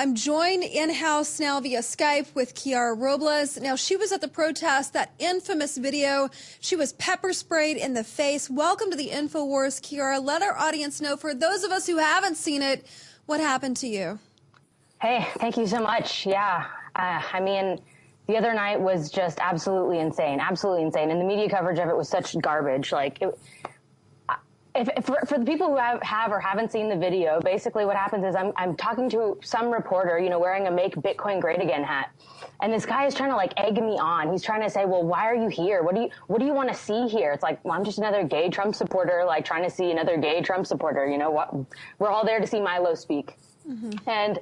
I'm joined in-house now via Skype with Kiara Robles. Now, she was at the protest, that infamous video. She was pepper sprayed in the face. Welcome to the InfoWars, Kiara. Let our audience know, for those of us who haven't seen it, what happened to you? Hey, thank you so much. Yeah, I mean, the other night was just absolutely insane, and the media coverage of it was such garbage. Like, for the people who have or haven't seen the video, basically what happens is I'm talking to some reporter, you know, wearing a "Make Bitcoin Great Again" hat, and this guy is trying to like egg me on. He's trying to say, well, why are you here? What do you want to see here? It's like, well, I'm just another gay Trump supporter, like trying to see another gay Trump supporter. You know what? We're all there to see Milo speak, and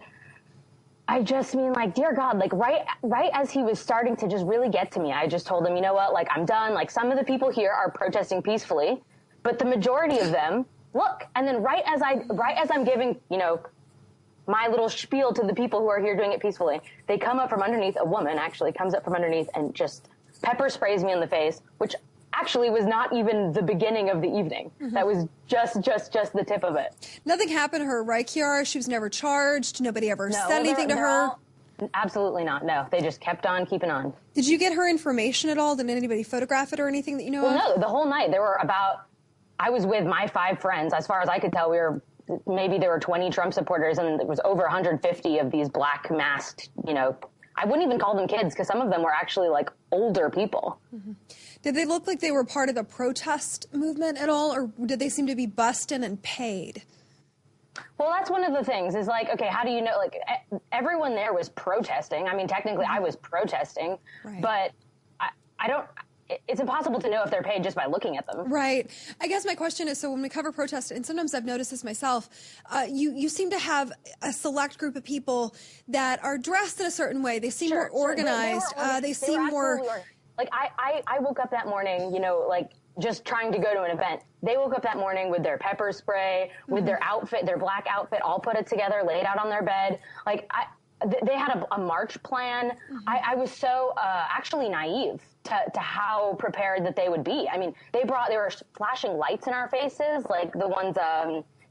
I just mean, like, dear God, like right as he was starting to just really get to me, I just told him, you know what, like, I'm done. Like, some of the people here are protesting peacefully, but the majority of them, look. And then right as I'm giving, you know, my little spiel to the people who are here doing it peacefully, they come up from underneath, a woman actually comes up from underneath and just pepper sprays me in the face, which actually was not even the beginning of the evening. That was just the tip of it. Nothing happened to her, right, Kiara? She was never charged. Nobody ever said anything to her? Absolutely not. No, they just kept on keeping on. Did you get her information at all? Did anybody photograph it or anything that you know of? No, the whole night. I was with my 5 friends. As far as I could tell, maybe there were 20 Trump supporters, and it was over 150 of these black masked, you know, I wouldn't even call them kids because some of them were actually like older people. Did they look like they were part of the protest movement at all, or did they seem to be bussed in and paid? Well, that's one of the things is like, okay, how do you know? Like, everyone there was protesting. I mean, technically I was protesting, right. But I don't, it's impossible to know if they're paid just by looking at them. Right. I guess my question is, so when we cover protests, and sometimes I've noticed this myself, you seem to have a select group of people that are dressed in a certain way. They seem more organized. They seem more... Like, I woke up that morning, you know, like, just trying to go to an event. They woke up that morning with their pepper spray, with their outfit, their black outfit, all put it together, laid out on their bed. Like, they had a march plan. I was so actually naive to how prepared that they would be. I mean, they were flashing lights in our faces, like the ones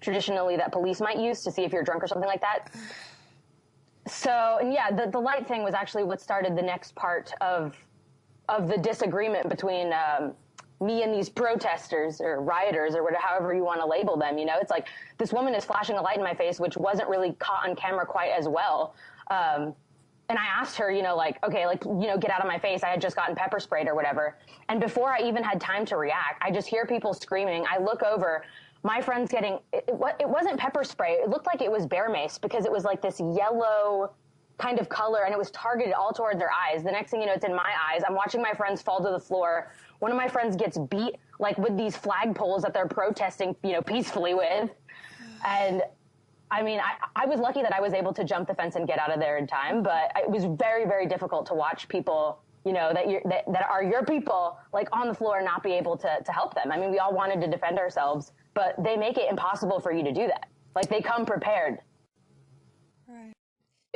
traditionally that police might use to see if you're drunk or something like that. So, and yeah, the light thing was actually what started the next part of the disagreement between me and these protesters or rioters or whatever, however you want to label them. You know, it's like this woman is flashing a light in my face, which wasn't really caught on camera quite as well. And I asked her, you know, like, okay, like, you know, get out of my face. I had just gotten pepper sprayed or whatever. And before I even had time to react, I just hear people screaming. I look over, my friend's getting, it wasn't pepper spray. It looked like it was bear mace because it was like this yellow kind of color and it was targeted all towards their eyes. The next thing you know, it's in my eyes. I'm watching my friends fall to the floor. One of my friends gets beat like with these flagpoles that they're protesting, you know, peacefully with. And I mean, I was lucky that I was able to jump the fence and get out of there in time, but it was very, very difficult to watch people, you know, that are your people, like on the floor and not be able to help them. I mean, we all wanted to defend ourselves, but they make it impossible for you to do that. Like, they come prepared. Right.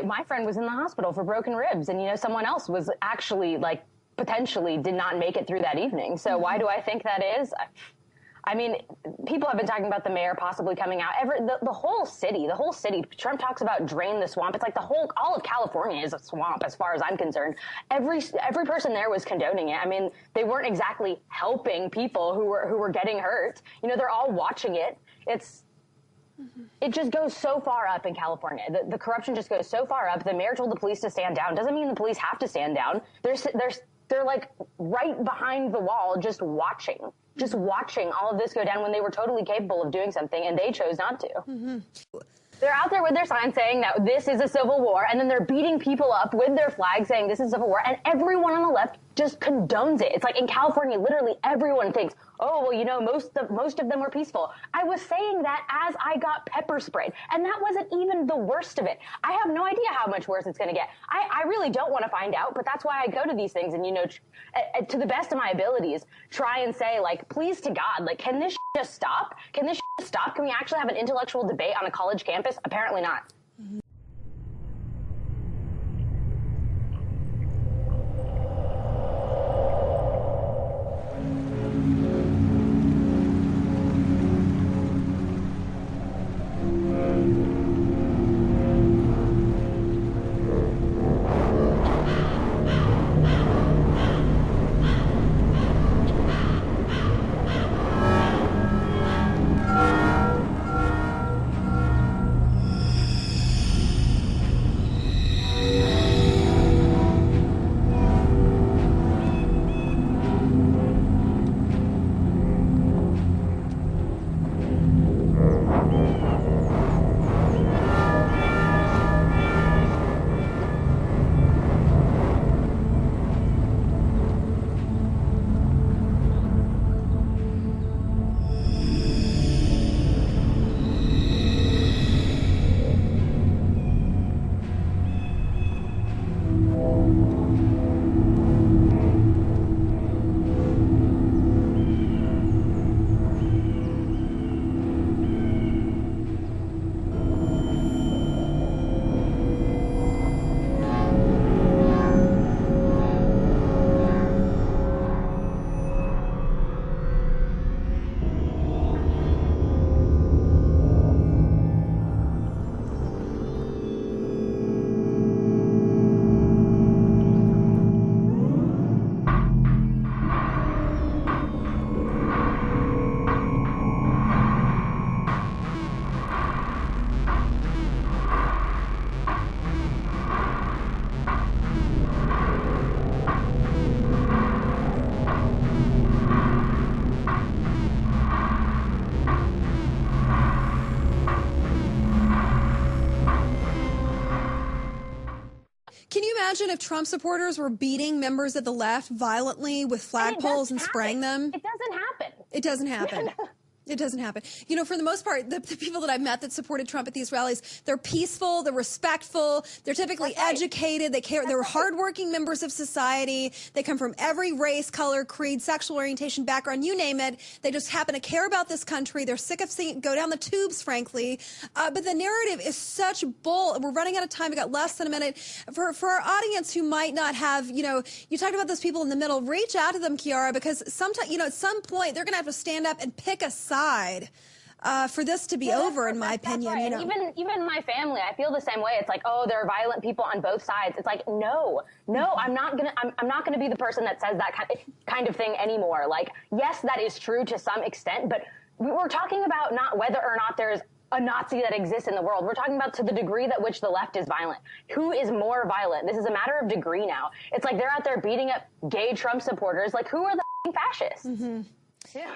My friend was in the hospital for broken ribs, and, you know, someone else was actually, like, potentially did not make it through that evening. So why do I think that is? I mean, people have been talking about the mayor possibly coming out. The whole city, Trump talks about drain the swamp. It's like all of California is a swamp as far as I'm concerned. Every person there was condoning it. I mean, they weren't exactly helping people who were getting hurt. You know, they're all watching it. It just goes so far up in California. The corruption just goes so far up. The mayor told the police to stand down. Doesn't mean the police have to stand down. They're like right behind the wall, just watching all of this go down when they were totally capable of doing something, and they chose not to. They're out there with their signs saying that this is a civil war, and then they're beating people up with their flags saying this is a civil war, and everyone on the left just condones it. It's like in California, literally everyone thinks, oh, well, you know, most of them were peaceful. I was saying that as I got pepper sprayed, and that wasn't even the worst of it. I have no idea how much worse it's going to get. I really don't want to find out, but that's why I go to these things and, you know, to the best of my abilities, try and say, like, please to God, like, can this just stop? Can this just stop? Can we actually have an intellectual debate on a college campus? Apparently not. Can you imagine if Trump supporters were beating members of the left violently with flagpoles and spraying them? It doesn't happen. It doesn't happen. It doesn't happen. You know, for the most part, the people that I've met that supported Trump at these rallies, they're peaceful, they're respectful, they're typically educated, they care, they're hardworking members of society. They come from every race, color, creed, sexual orientation, background, you name it. They just happen to care about this country. They're sick of seeing it go down the tubes, frankly. But the narrative is such bull. We're running out of time. We got less than a minute. For our audience who might not have, you know, you talked about those people in the middle, reach out to them, Kiara, because sometimes, you know, at some point they're going to have to stand up and pick a side. For this to be over, in my opinion. Right. You know? Even my family, I feel the same way. It's like, oh, there are violent people on both sides. It's like, no, I'm not gonna be the person that says that kind of thing anymore. Like, yes, that is true to some extent, but we're talking about not whether or not there's a Nazi that exists in the world. We're talking about to the degree that which the left is violent. Who is more violent? This is a matter of degree now. It's like they're out there beating up gay Trump supporters. Like, who are the fascists? Mm-hmm. Yeah.